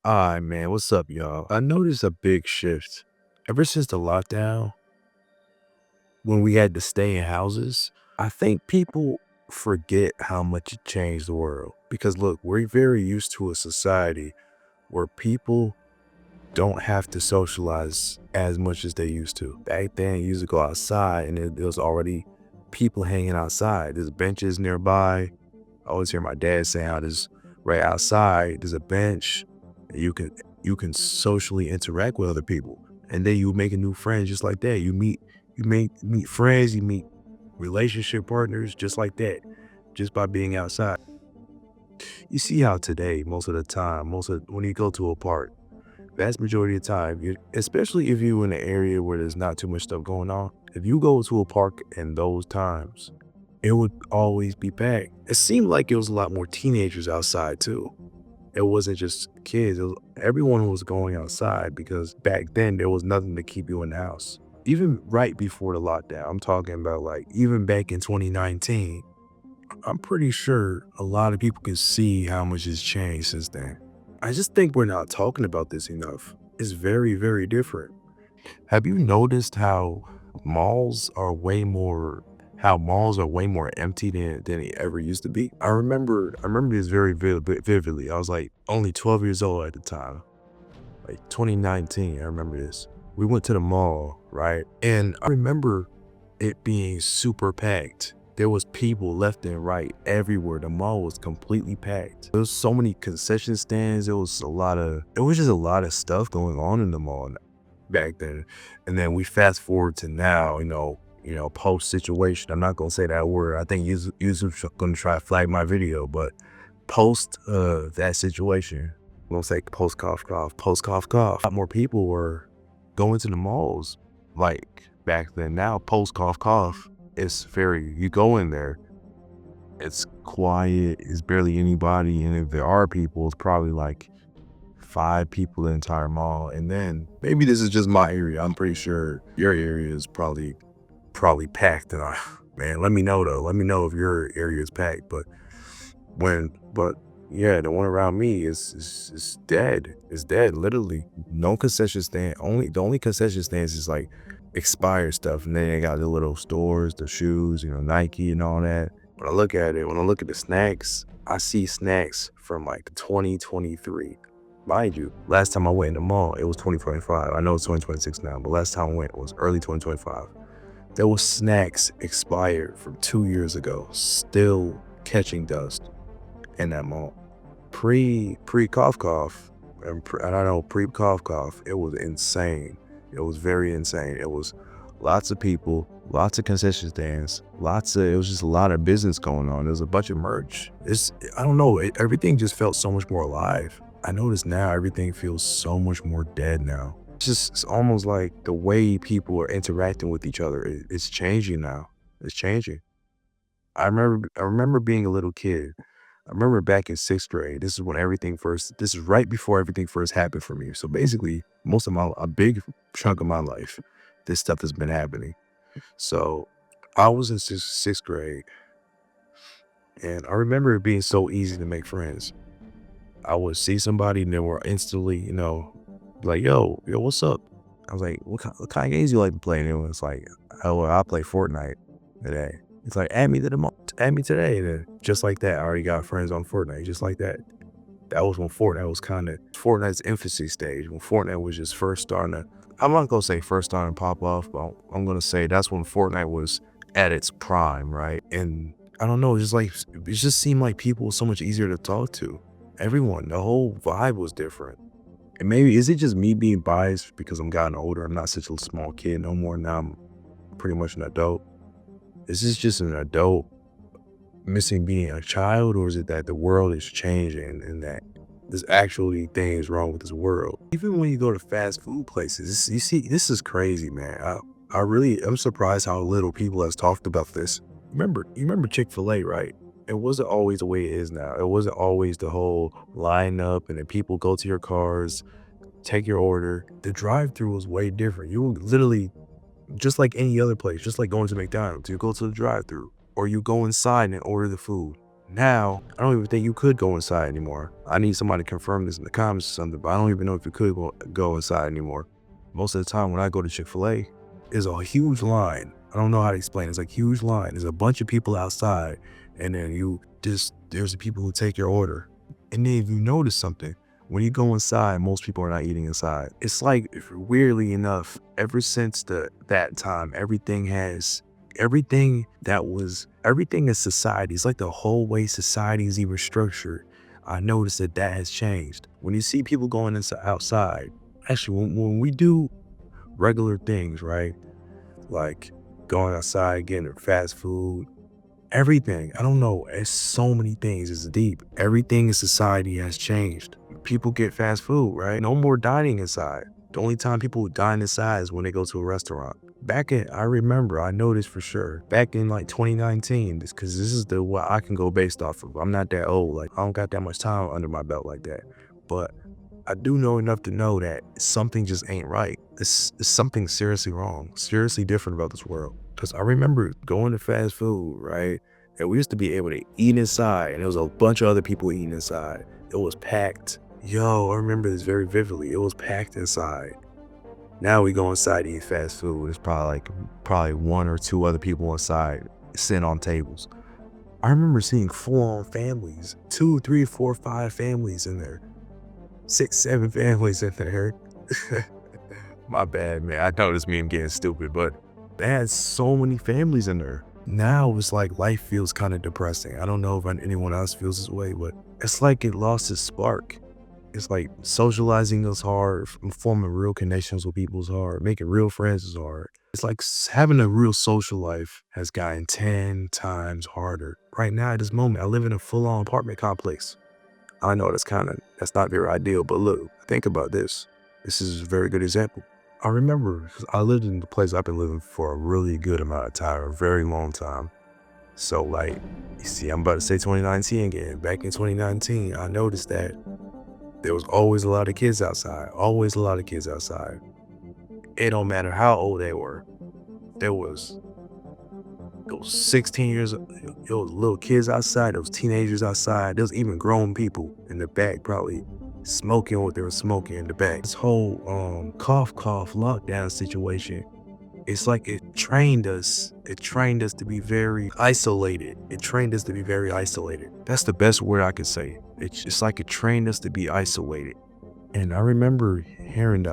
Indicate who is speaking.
Speaker 1: Alright, man, what's up, y'all? I noticed a big shift. Ever since the lockdown, when we had to stay in houses, I think people forget how much it changed the world. Because look, we're very used to a society where people don't have to socialize as much as they used to. Back then, you used to go outside and there was already people hanging outside. There's benches nearby. I always hear my dad saying how there's right outside, there's a bench. And you can socially interact with other people. And then you make a new friends just like that. You meet friends, you meet relationship partners just like that, just by being outside. You see how today, most of the time, when you go to a park, vast majority of the time, especially if you're in an area where there's not too much stuff going on, if you go to a park in those times, it would always be packed. It seemed like it was a lot more teenagers outside too. It wasn't just kids. Everyone was going outside because back then there was nothing to keep you in the house. Even right before the lockdown, I'm talking about like even back in 2019, I'm pretty sure a lot of people can see how much has changed since then. I just think we're not talking about this enough. It's very, very different. Have you noticed how malls are way more empty than they ever used to be? I remember this very vividly. I was like only 12 years old at the time, like 2019. I remember this. We went to the mall, right? And I remember it being super packed. There was people left and right everywhere. The mall was completely packed. There was so many concession stands. It was just a lot of stuff going on in the mall back then. And then we fast forward to now, post situation. I'm not gonna say that word. I think YouTube's gonna try to flag my video, but post that situation. I'm gonna say post cough cough, post cough cough. A lot more people were going to the malls like back then. Now post cough cough. You go in there, it's quiet, it's barely anybody. And if there are people, it's probably like 5 people in the entire mall. And then maybe this is just my area. I'm pretty sure your area is probably packed. And man, let me know though. Let me know if your area is packed. But yeah, the one around me is dead. It's dead, literally. No concession stand. The only concession stands is like expired stuff, and then they got the little stores, the shoes, Nike and all that. When I look at the snacks, I see snacks from like 2023. Mind you, last time I went in the mall, it was 2025. I know it's 2026 now, but last time I went was early 2025. There was snacks expired from 2 years ago, still catching dust in that mall. Pre cough cough, and I know pre cough cough, it was insane. It was very insane. It was lots of people, lots of concession stands, it was just a lot of business going on. There's a bunch of merch. I don't know, everything just felt so much more alive. I notice now everything feels so much more dead now. It's almost like the way people are interacting with each other. It's changing now. It's changing. I remember being a little kid. I remember back in 6th grade. This is right before everything first happened for me. So basically, a big chunk of my life, this stuff has been happening. So I was in sixth grade, and I remember it being so easy to make friends. I would see somebody and they were instantly, like, yo, what's up? I was like, what kind of games you like to play? And it was like, oh, well, I play Fortnite today. It's like, add me today. And then just like that, I already got friends on Fortnite, just like that. That was when Fortnite was kind of Fortnite's infancy stage, when Fortnite was just I'm not going to say first starting to pop off, but I'm going to say that's when Fortnite was at its prime, right? And I don't know, it just seemed like people were so much easier to talk to. Everyone, the whole vibe was different. And maybe, is it just me being biased because I'm gotten older? I'm not such a small kid no more. Now I'm pretty much an adult. Is this just an adult missing being a child, or is it that the world is changing and that there's actually things wrong with this world? Even when you go to fast food places, you see, this is crazy, man. I'm surprised how little people has talked about this. You remember Chick-fil-A, right? It wasn't always the way it is now. It wasn't always the whole line up and then people go to your cars, take your order. The drive-through was way different. You would literally, just like any other place, just like going to McDonald's, you go to the drive-through or you go inside and order the food. Now, I don't even think you could go inside anymore. I need somebody to confirm this in the comments or something, but I don't even know if you could go inside anymore. Most of the time when I go to Chick-fil-A, there's a huge line. I don't know how to explain it. It's like huge line. There's a bunch of people outside, and then there's the people who take your order. And then if you notice something, when you go inside, most people are not eating inside. It's like, weirdly enough, ever since that time, everything in society, it's like the whole way society is even structured. I noticed that has changed. When you see people going outside, actually, when we do regular things, right? Like going outside, getting fast food, everything. I don't know. It's so many things. It's deep. Everything in society has changed. People get fast food, right? No more dining inside. The only time people dine inside is when they go to a restaurant. I noticed for sure, back in like 2019, because this is what I can go based off of. I'm not that old. Like, I don't got that much time under my belt like that. But I do know enough to know that something just ain't right. It's something seriously wrong, seriously different about this world. Because I remember going to fast food, right? And we used to be able to eat inside, and there was a bunch of other people eating inside. It was packed. Yo, I remember this very vividly. It was packed inside. Now we go inside to eat fast food. There's probably one or two other people inside sitting on tables. I remember seeing full-on families, 2, 3, 4, 5 families in there. 6, 7 families in there. My bad, man. I know this me I'm getting stupid, but they had so many families in there. Now it's like life feels kind of depressing. I don't know if anyone else feels this way, but it's like it lost its spark. It's like socializing is hard, forming real connections with people is hard, making real friends is hard. It's like having a real social life has gotten 10 times harder. Right now at this moment, I live in a full-on apartment complex. I know that's not very ideal, but look, think about this. This is a very good example. I remember, 'cause I lived in the place I've been living for a really good amount of time, a very long time. So like, you see, I'm about to say 2019 again. Back in 2019, I noticed that there was always a lot of kids outside, always a lot of kids outside. It don't matter how old they were. There was 16 years, there was little kids outside, there was teenagers outside, there was even grown people in the back probably smoking what they were smoking in the back. This whole cough lockdown situation, it's like it trained us to be very isolated. That's the best word I could say. It's like it trained us to be isolated. And I remember hearing the